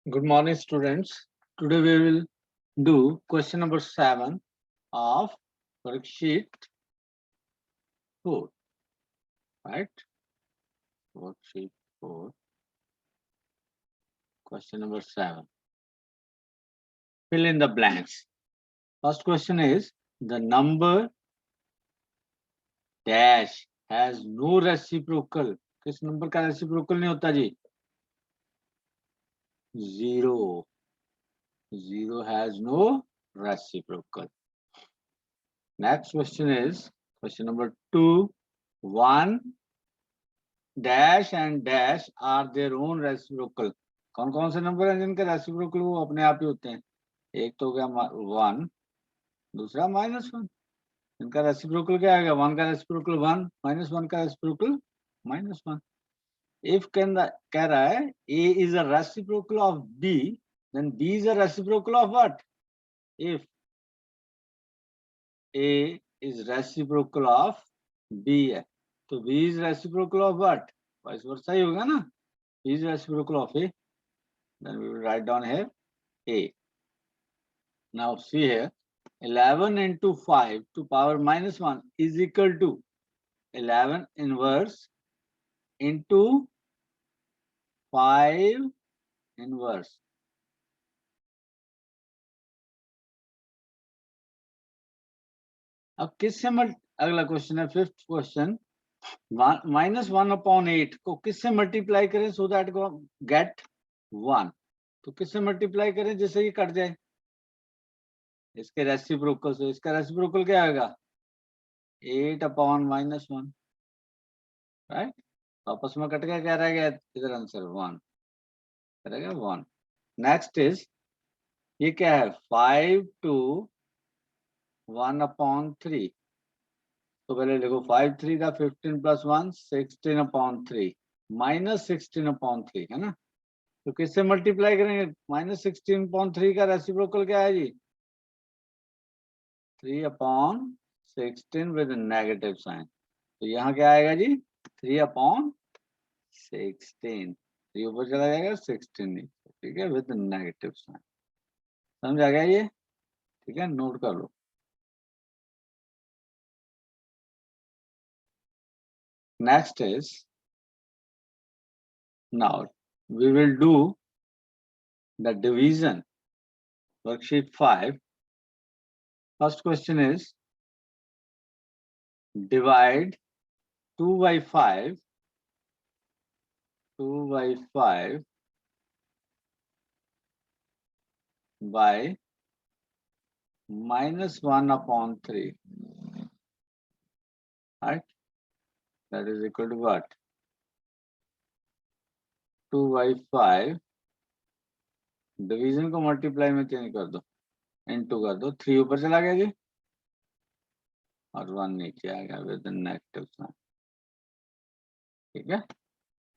Good morning, students. Today we will do question number 7 of worksheet 4. Right? Worksheet 4. Question number 7. Fill in the blanks. First question is the number dash has no reciprocal. किस number का reciprocal नहीं होता जी? 0. 0 has no reciprocal. Next question is question number 2. 1 dash and dash are their own reciprocal. कौन कौन से number हैं जिनके reciprocal वो अपने आप ही होते हैं? एक तो हो गया 1, दूसरा -1. इनका रेसिप्रोकल क्या आएगा? 1 का रेसिप्रोकल 1, -1 का रेसिप्रोकल -1. इफ कह रहा है A is a reciprocal of B, then B is a reciprocal of what? If A is reciprocal of B है तो B is reciprocal of what? Vice versa ही होगा ना. B is reciprocal of A. Then we will write down here A. Now see here, 11 into 5 to power -1 is equal to 11 inverse into 5 inverse. अब किससे अगला question है, 5th question. -1/8 को किससे multiply करें सो दैट को गेट 1. तो किससे मल्टीप्लाई करें जिससे ये कट जाए? इसके रेसिप्रोकल से. इसका रेसिप्रोकल क्या आएगा? 8/-1, राइट. तो आपस में कट गया, क्या रह गया इधर? आंसर 1 रहेगा, 1. नेक्स्ट इज ये क्या है? 5 to 1/3. तो पहले लिखो 5 3 का 15 + 1 16/3 -16/3 है ना. तो किससे मल्टीप्लाई करेंगे? -16/3 का रेसिप्रोकल क्या है जी? 3/16 विद नेगेटिव साइन. तो यहाँ क्या आएगा जी? 3/16. 3 ऊपर चला जाएगा, 16 नीचे. ठीक है, विद नेगेटिव साइन. समझ आ गया ये? ठीक है, नोट कर लो. Next is, now we will do the division, worksheet 5. First question is divide 2/5 by -1/3, right? That is equal to what? 2/5 division को मल्टीप्लाई में चेंज कर दो, इनटू कर दो. 3 ऊपर चला गया जी और 1 नीचे आ गया विद नेगेटिव साइन. ठीक है,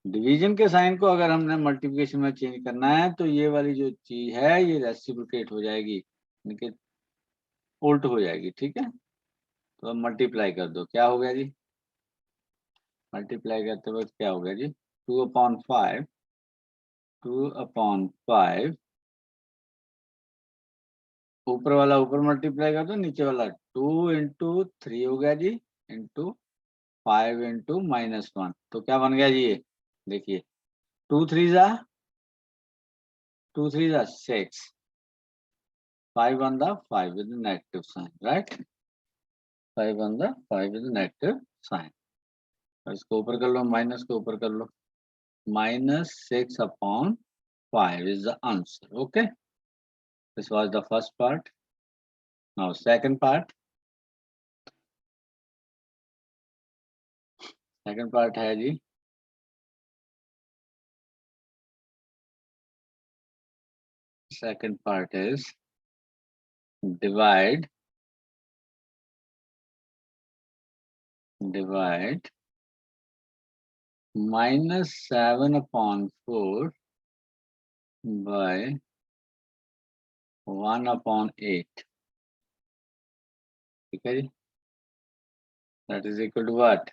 डिवीजन के साइन को अगर हमने मल्टीप्लिकेशन में चेंज करना है तो ये वाली जो चीज है ये रेसिप्रोकेट हो जाएगी, इनके उल्ट हो जाएगी. ठीक है, तो अब मल्टीप्लाई कर दो. क्या हो गया जी? मल्टीप्लाई करते वक्त क्या हो गया जी? 2/5 ऊपर वाला ऊपर मल्टीप्लाई कर दो, नीचे वाला 2 × 3 हो गया जी, इंटू 5 × -1. तो क्या बन गया जी? ये देखिए, 2 3 × 6, 5 on the 5 with the negative sign, right? 5 on the 5 with the negative sign. इसको ऊपर कर लो, माइनस को ऊपर कर लो. -6/5 is the answer. Okay, this was the first part. Now second part. Second part है जी, second part is divide -7/4 by 1/8. ठीक है जी, that is equal to what?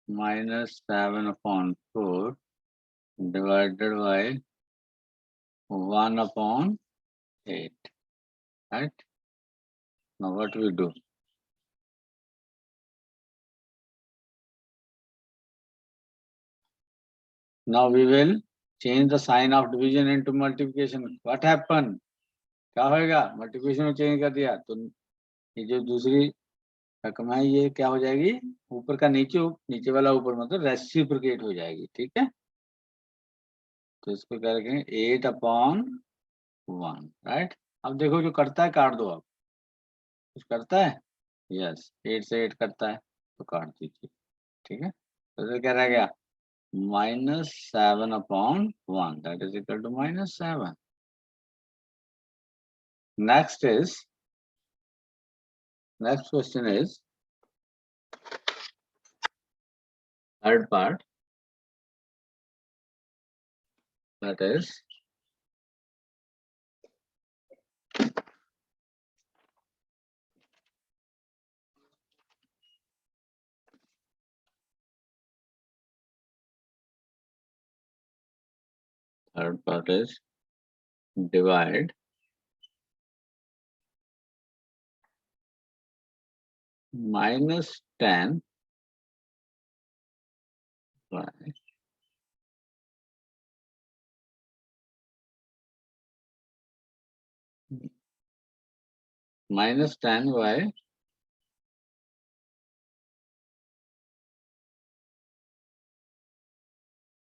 -7/4 divided by 1/8, right? Now what we do? Now we will change the sign of division into multiplication. What happened? क्या होगा? Multiplication में change कर दिया तो ये जो दूसरी रकम है ये क्या हो जाएगी? ऊपर का नीचे, नीचे वाला ऊपर, मतलब रेसिप्रोकेट हो जाएगी, ठीक है? तो इसको क्या रखेंगे? 8/1, राइट? अब देखो जो करता है काट दो। अब कुछ करता है? यस, 8 से 8 करता है तो काट दीजिए, ठीक है? तो क्या रह गया? -7/1, that is equal to -7. Next question is third part, that is divide -10 by -10 by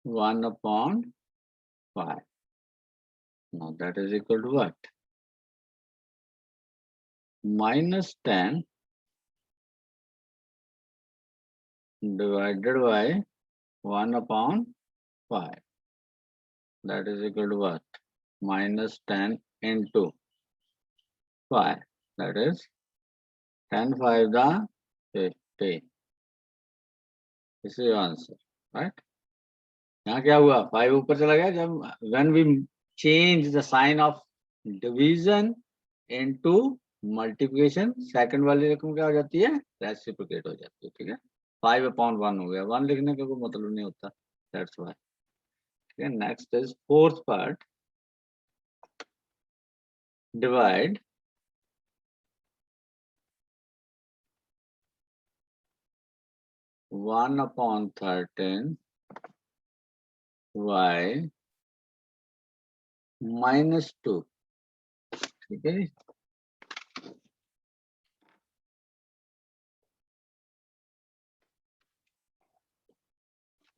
1/5. Now that is equal to what? -10 divided by 1/5. That is equal to what? -10 into 5. That is 10 5 the 50. This is your answer, right? यहाँ क्या हुआ? 5 ऊपर चला गया जब when we change the sign of division into multiplication, second वाली रकम क्या हो जाती है? रेसिप्रोकेट हो जाती है, ठीक है? 5/1 हो गया, 1 लिखने का कोई मतलब नहीं होता, that's why. ठीक है? Next is fourth part, divide 1/13 y -2, ठीक है?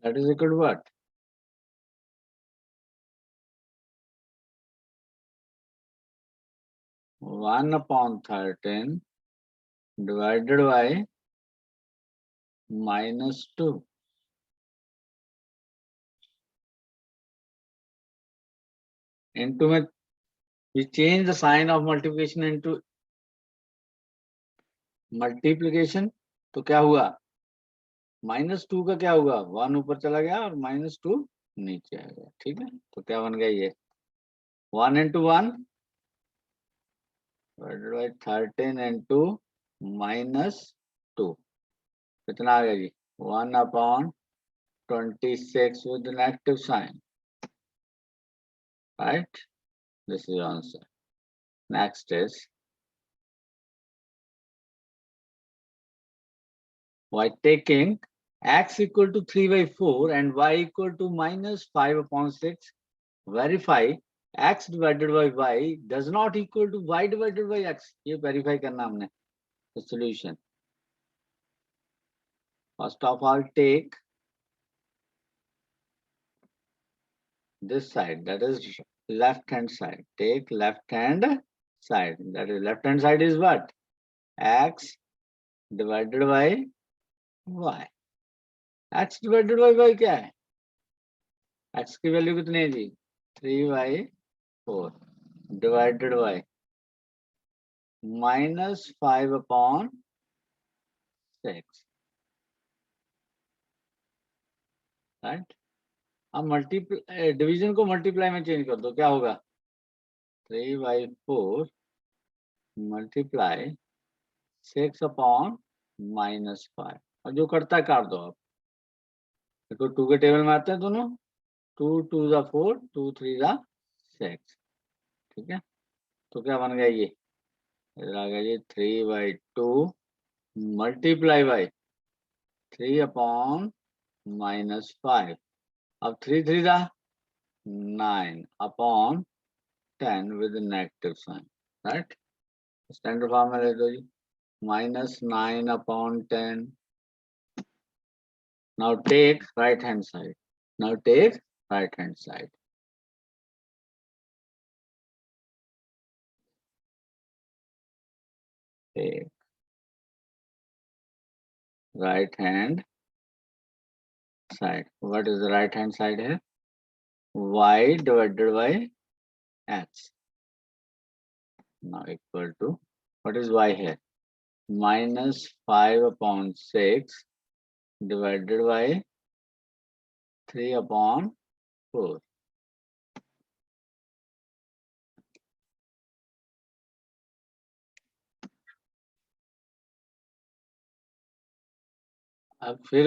That is equal to what? (1/13) divided by -2. Into में we change the sign of multiplication into multiplication, तो क्या हुआ? -2 का क्या हुआ? 1 ऊपर चला गया और -2 नीचे आ गया, ठीक है? तो क्या बन गया ये? 1 into 1 divided by 13 into -2. कितना आ गया जी? 1/26 with the negative sign, right? This is the answer. Next is by taking x equal to 3/4 and y equal to -5/6, verify x divided by y does not equal to y divided by x. ये verify करना हमने. The solution. First of all, take this side, that is left hand side. Take left hand side. That is left hand side is what? X divided by y. X divided by y क्या है? X की value कितनी है जी? 3/4 divided by -5/6, right? अब multiply division को multiply में change कर दो, क्या होगा? 3/4 मल्टीप्लाई 6/-5, और जो करता है काट दो आप। देखो 2 के टेबल में आते हैं दोनों, 2 2 जा 4, 2 3 जा 6, ठीक है। तो क्या बन गया ये, इधर आ गया जी 3/2 मल्टीप्लाई बाई 3/-5, अब 3 3 जा 9/10 with negative sign, right? Standard form में ले दो जी, -9/10. Now take right hand side. Now take right hand side. Take right hand side. What is the right hand side here? Y divided by x. Now equal to, what is y here? -5/6 divided by 3/4. अब फिर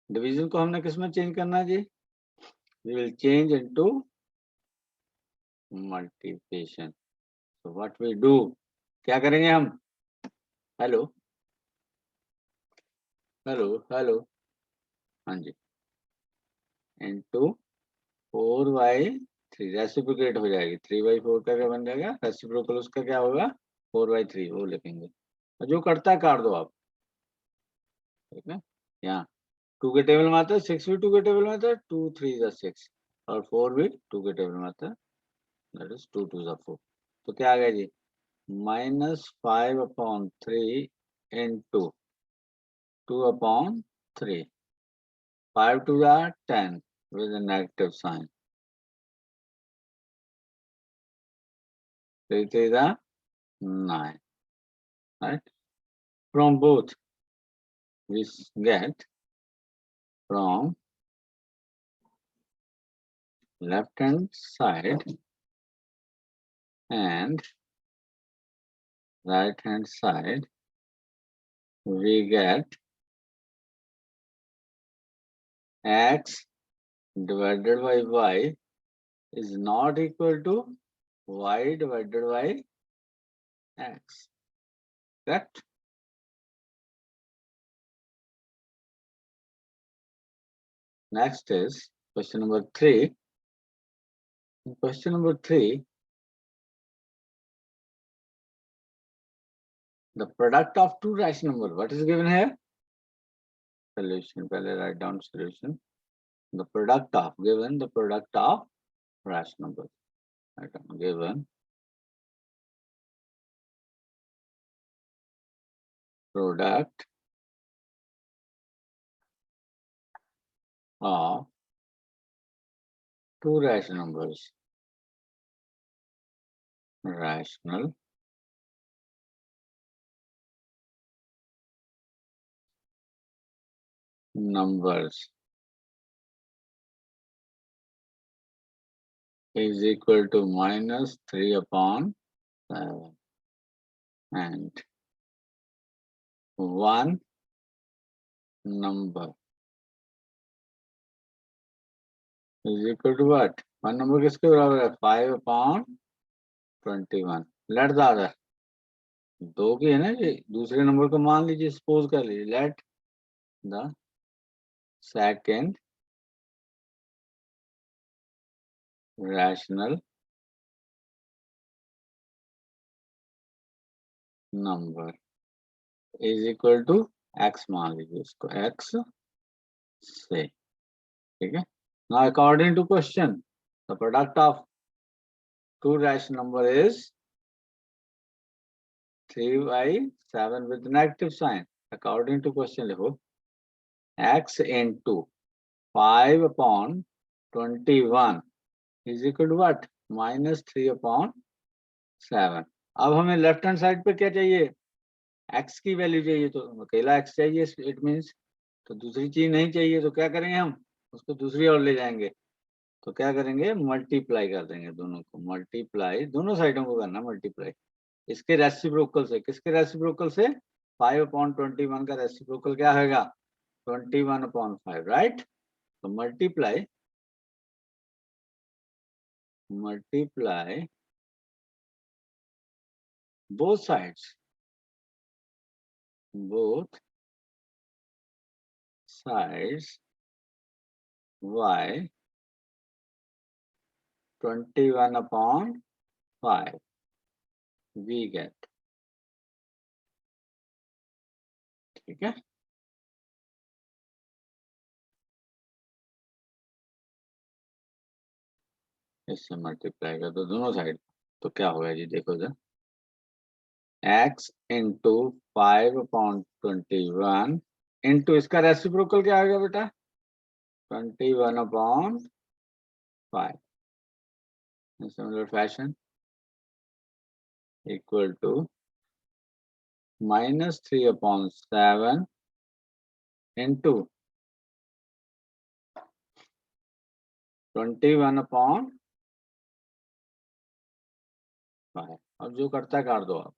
division को हमने किस में change करना है जी? We will change into multiplication. So what we do? क्या करेंगे हम? हेलो हेलो हेलो, हाँ जी, into 4/3 रेसिप्रोकेट हो जाएगी। 3/4 का क्या बन जाएगा? रेसिप्रोकल उसका क्या होगा? 4/3 वो लिखेंगे। और जो करता है काट दो आप, ठीक है। यहाँ 2 के टेबल में आता है, 6 भी 2 के टेबल में आता है, 2 3 जा 6 और 4 भी 2 के टेबल में आता है, दैट इज 2 2 जा 4। तो क्या आ गया जी? -5/3 into 2/3, 5 2 जा 10 with a negative sign, 3 3 जा 9, right? From both we get, from left hand side and right hand side, we get x divided by y is not equal to y divided by x, correct? Next is question number 3. In question number 3, the product of two rational numbers, what is given here? Solution, pehle write down solution. The product of, given the product of rational numbers, write down, given product of two rational numbers, rational numbers is equal to -3/7, and one number is equal to what? One number किसके बराबर है? 5/21. Let the other, दो की है ना जी, दूसरे number को मान लीजिए, सपोज कर लीजिए, let the second rational number is equal to x, मान लीजिए इसको एक्स से, ठीक है। Now according to question, the product of two rational number is 3/7 with negative sign. According to question लिखो, x into 5/21 is equal to what? -3/7. अब हमें left hand side पे क्या चाहिए? x की वैल्यू चाहिए, तो अकेला x चाहिए, इट मीन्स, तो दूसरी चीज नहीं चाहिए, तो क्या करेंगे हम? उसको दूसरी ओर ले जाएंगे। तो क्या करेंगे? मल्टीप्लाई कर देंगे दोनों को, मल्टीप्लाई दोनों साइडों को करना मल्टीप्लाई। इसके रेसिप्रोकल से, किसके रेसिप्रोकल से? 5/21 का रेसिप्रोकल क्या होगा? 21/5, राइट? तो multiply multiply both sides, by 21/5 we get, ठीक है। इससे मल्टीप्लाई कर दो दोनों साइड, तो क्या होगा जी, देखो जरा, x इंटू 5/21 इंटू इसका रेसिप्रोकल क्या आएगा बेटा, 21/5 in similar fashion equal to -3/7 into 21/5। अब जो करता है काट दो आप,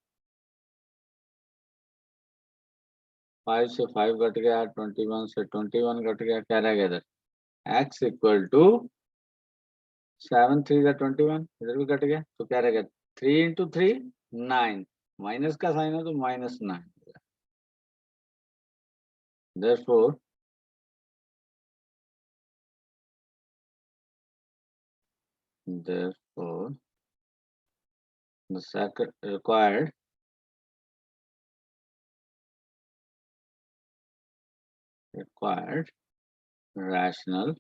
5 से 5 कट गया, 21 से 21 कट गया, क्या रह गया इधर, x इक्वल टू 7 3 21, इधर भी कट गया, तो क्या रह गया 3 इंटू 3 9, माइनस का साइन है तो -9। Therefore the second required rational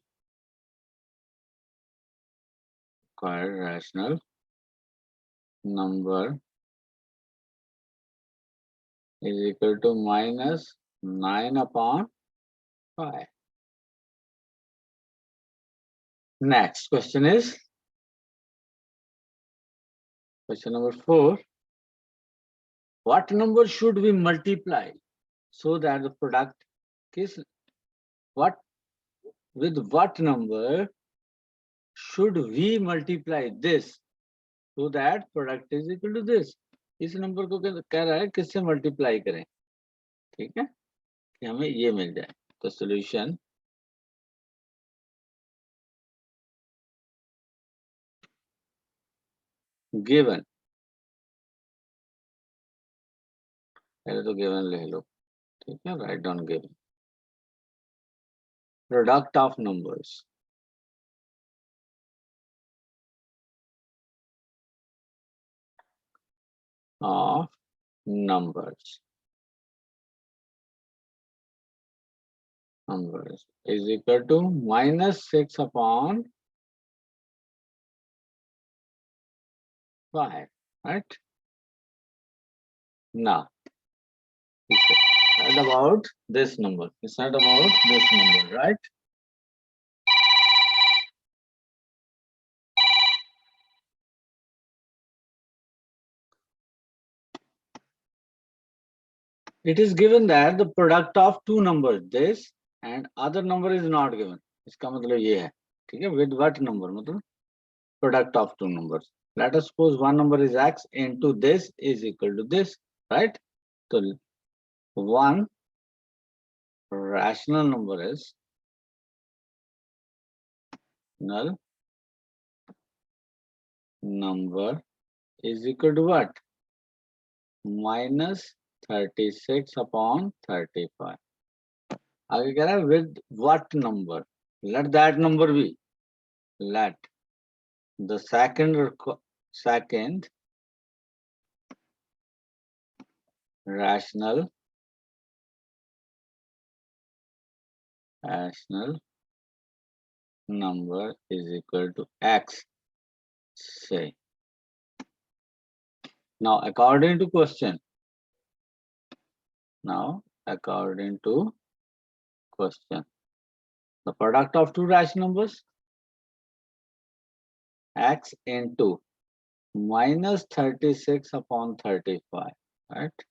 number is equal to -9/5. Next question is question number 4. What number should we multiply so that the product is what, with what number should we multiply this so that product is equal to this? इस number को कह रहा है किससे multiply करें, ठीक है, कि हमें ये मिल जाए। तो सॉल्यूशन गिवन, पहले तो गिवन ले लो, ठीक है, write down given, product of numbers, numbers is equal to -6/5, right? Now it's not about this number, it's not about this number, right? It is given that the product of two numbers, this and other number is not given. इसका मतलब ये है, ठीक है, with what number, मतलब product of two numbers. Let us suppose one number is x into this is equal to this, right? So one rational number is null number is equal to what? -36/35. आगे कह रहा है with what number? Let that number be. Let the second rational number is equal to x. Say. Now, according to question, the product of two rational numbers, x into -36/35, right?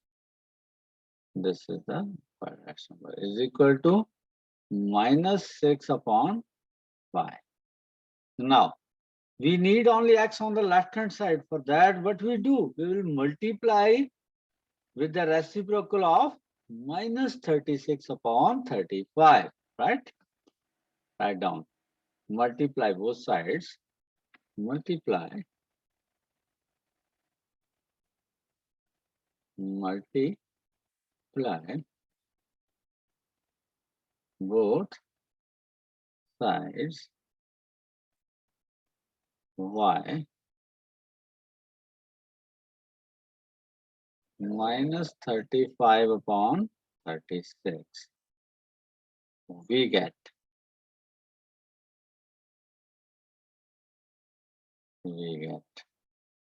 This is the rational number is equal to -6/5. Now, we need only x on the left hand side. For that, what we do? We will multiply with the reciprocal of -36/35, right? Write down. Multiply both sides multiply both sides y minus 35 upon 36. We get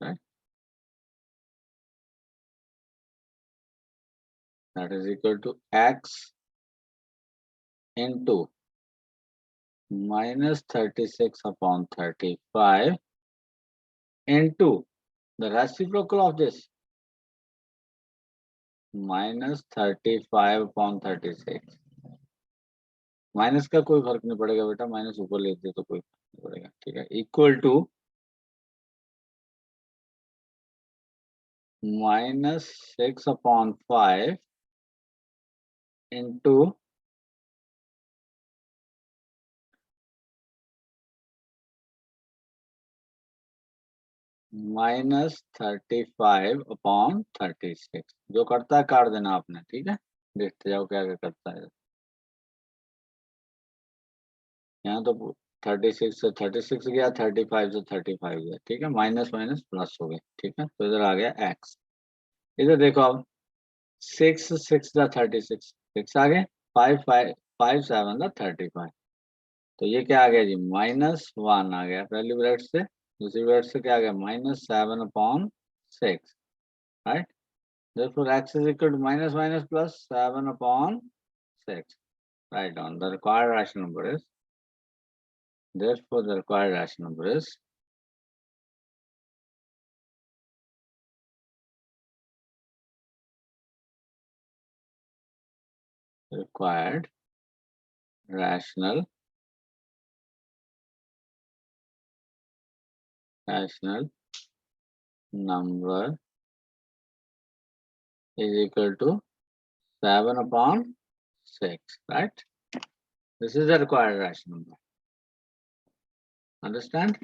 right, that is equal to x into minus 36 upon 35 into the reciprocal of this minus 35 upon 36. Minus का कोई फर्क नहीं पड़ेगा बेटा, minus ऊपर ले दे तो कोई फर्क नहीं पड़ेगा, ठीक है। Equal to minus 6 upon 5 into minus 35 upon 36। जो करता है काट देना आपने, ठीक है। देखते जाओ क्या क्या करता है। यहाँ तो 36 से 36 गया, 35 से 35 गया, ठीक है। माइनस माइनस प्लस हो गया, ठीक है। तो इधर आ गया x। इधर देखो अब 6 6 दा 36, 6 आ गए, 5 5 5 7 दा 35। तो ये क्या आ गया जी, -1 आ गया पहली ब्रैकेट से। दूसरी ब्रैकेट से क्या आ गया, -7 upon 6, right. Therefore, x is equal to minus minus plus 7 upon 6. Write down the required rational number is. Therefore, the required rational number is required rational number is equal to 7 upon 6, right? This is the required rational number. Understand?